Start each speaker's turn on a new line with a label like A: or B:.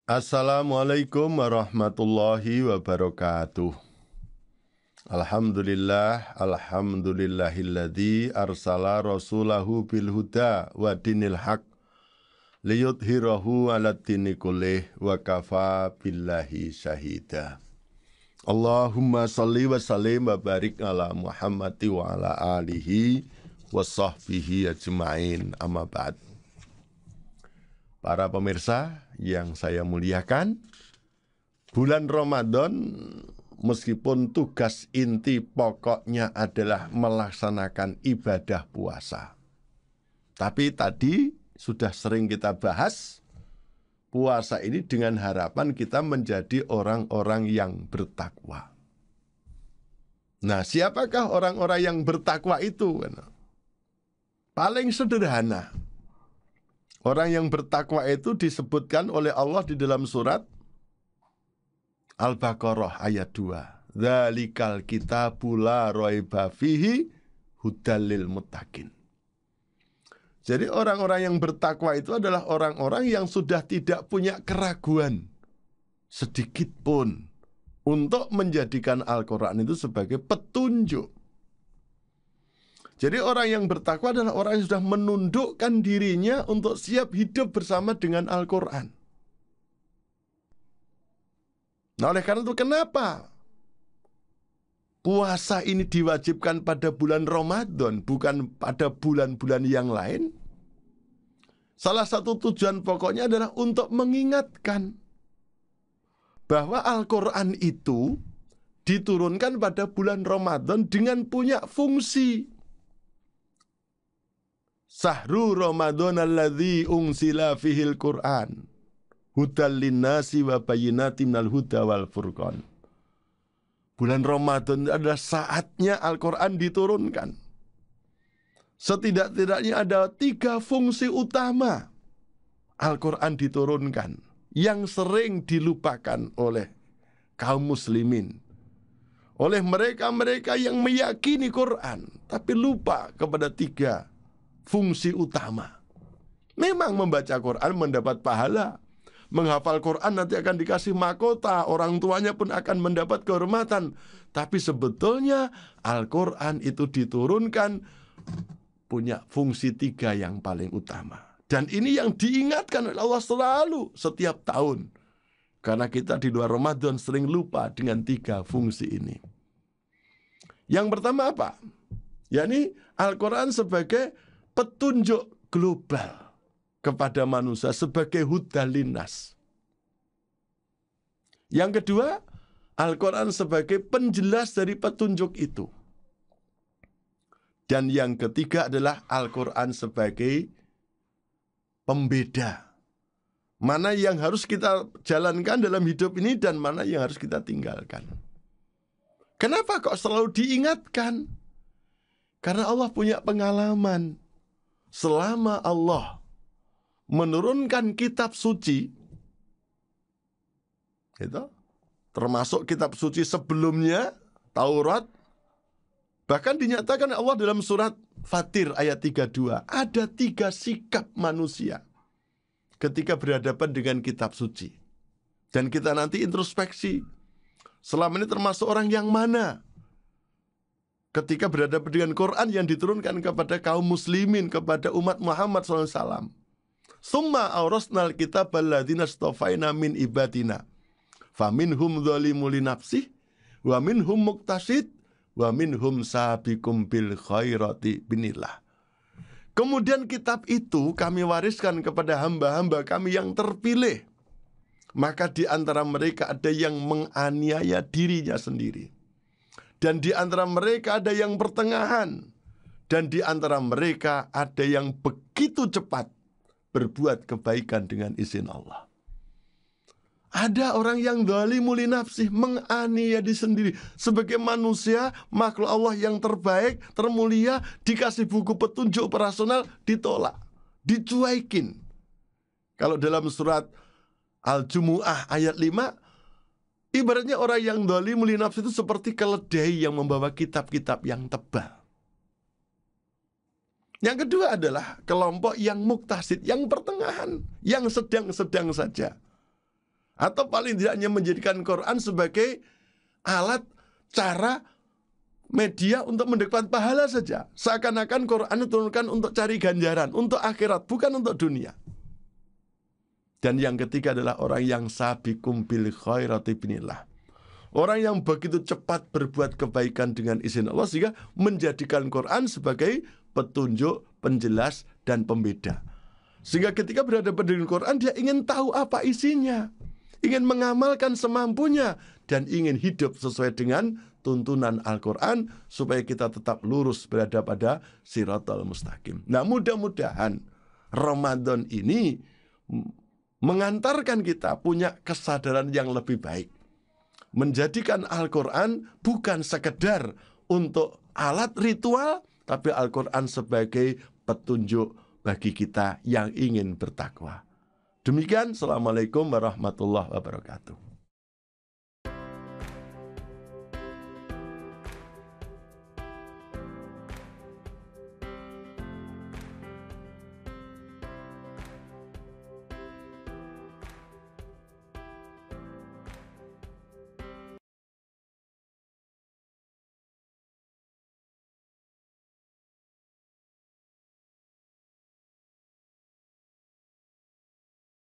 A: Assalamualaikum warahmatullahi wabarakatuh. Alhamdulillahilladzi arsala rasulahu bil huda wa dinil haq liyudhhirahu 'alad dini kullih wa kafa billahi syahida. Allahumma shalli wa sallim wa barik ala Muhammadi wa ala alihi wa sahbihi ajma'in, amma ba'd. Para pemirsa yang saya muliakan, bulan Ramadan meskipun tugas inti pokoknya adalah melaksanakan ibadah puasa. Tapi tadi sudah sering kita bahas, puasa ini dengan harapan kita menjadi orang-orang yang bertakwa. Nah, siapakah orang-orang yang bertakwa itu? Paling sederhana. Orang yang bertakwa itu disebutkan oleh Allah di dalam surat Al-Baqarah ayat 2. Dzalikal kitabu la raiba fihi hudal lil muttaqin. Jadi orang-orang yang bertakwa itu adalah orang-orang yang sudah tidak punya keraguan sedikit pun untuk menjadikan Al-Quran itu sebagai petunjuk. Jadi orang yang bertakwa adalah orang yang sudah menundukkan dirinya untuk siap hidup bersama dengan Al-Quran. Nah, oleh karena itu kenapa puasa ini diwajibkan pada bulan Ramadan, bukan pada bulan-bulan yang lain? Salah satu tujuan pokoknya adalah untuk mengingatkan bahwa Al-Quran itu diturunkan pada bulan Ramadan dengan punya fungsi. Sahru Ramadan alladzi unsila fihil Qur'an hudal linnasi wa bayyinatin minal huda wal furqan. Bulan Ramadan adalah saatnya Al-Quran diturunkan. Setidak-tidaknya ada 3 fungsi utama Al-Quran diturunkan yang sering dilupakan oleh kaum muslimin, oleh mereka-mereka yang meyakini Quran tapi lupa kepada 3 fungsi utama. Memang membaca Quran mendapat pahala, menghafal Quran nanti akan dikasih mahkota, orang tuanya pun akan mendapat kehormatan. Tapi sebetulnya Al-Quran itu diturunkan punya fungsi 3 yang paling utama. Dan ini yang diingatkan oleh Allah selalu setiap tahun. Karena kita di luar Ramadan sering lupa dengan 3 fungsi ini. Yang pertama apa? Yakni Al-Quran sebagai petunjuk global kepada manusia, sebagai hudal linnas. Yang kedua, Al-Quran sebagai penjelas dari petunjuk itu. Dan yang ketiga adalah Al-Quran sebagai pembeda. Mana yang harus kita jalankan dalam hidup ini dan mana yang harus kita tinggalkan. Kenapa kok selalu diingatkan? Karena Allah punya pengalaman. Selama Allah menurunkan kitab suci, itu termasuk kitab suci sebelumnya, Taurat, bahkan dinyatakan Allah dalam surat Fatir ayat 32, ada 3 sikap manusia ketika berhadapan dengan kitab suci. Dan kita nanti introspeksi, selama ini termasuk orang yang mana ketika berhadapan dengan Quran yang diturunkan kepada kaum muslimin, kepada umat Muhammad SAW. Summa awrasnal kitab alladzina astafaina min ibadina. Faminhum dzalimun li nafsih, wa minhum muqtasid, wa minhum sabiqum bil khairati binillah. Kemudian kitab itu kami wariskan kepada hamba-hamba kami yang terpilih. Maka di antara mereka ada yang menganiaya dirinya sendiri. Dan di antara mereka ada yang pertengahan. Dan di antara mereka ada yang begitu cepat berbuat kebaikan dengan izin Allah. Ada orang yang dzalimun li nafsih, menganiaya diri sendiri. Sebagai manusia, makhluk Allah yang terbaik, termulia, dikasih buku petunjuk operasional, ditolak, dicuekin. Kalau dalam surat Al-Jumu'ah ayat 5, ibaratnya orang yang dzalimun li nafsih itu seperti keledai yang membawa kitab-kitab yang tebal. Yang kedua adalah kelompok yang muktasid, yang pertengahan, yang sedang-sedang saja. Atau paling tidak hanya menjadikan Quran sebagai alat, cara, media untuk mendapat pahala saja. Seakan-akan Quran diturunkan untuk cari ganjaran, untuk akhirat, bukan untuk dunia. Dan yang ketiga adalah orang yang sabiqum bil khairati binillah. Orang yang begitu cepat berbuat kebaikan dengan izin Allah, sehingga menjadikan Quran sebagai petunjuk, penjelas, dan pembeda. Sehingga ketika berhadapan dengan Quran, dia ingin tahu apa isinya, ingin mengamalkan semampunya, dan ingin hidup sesuai dengan tuntunan Al-Quran, supaya kita tetap lurus berada pada siratal mustaqim. Nah, mudah-mudahan Ramadan ini mengantarkan kita punya kesadaran yang lebih baik, menjadikan Al-Quran bukan sekedar untuk alat ritual, tapi Al-Quran sebagai petunjuk bagi kita yang ingin bertakwa. Demikian, Assalamualaikum warahmatullahi wabarakatuh.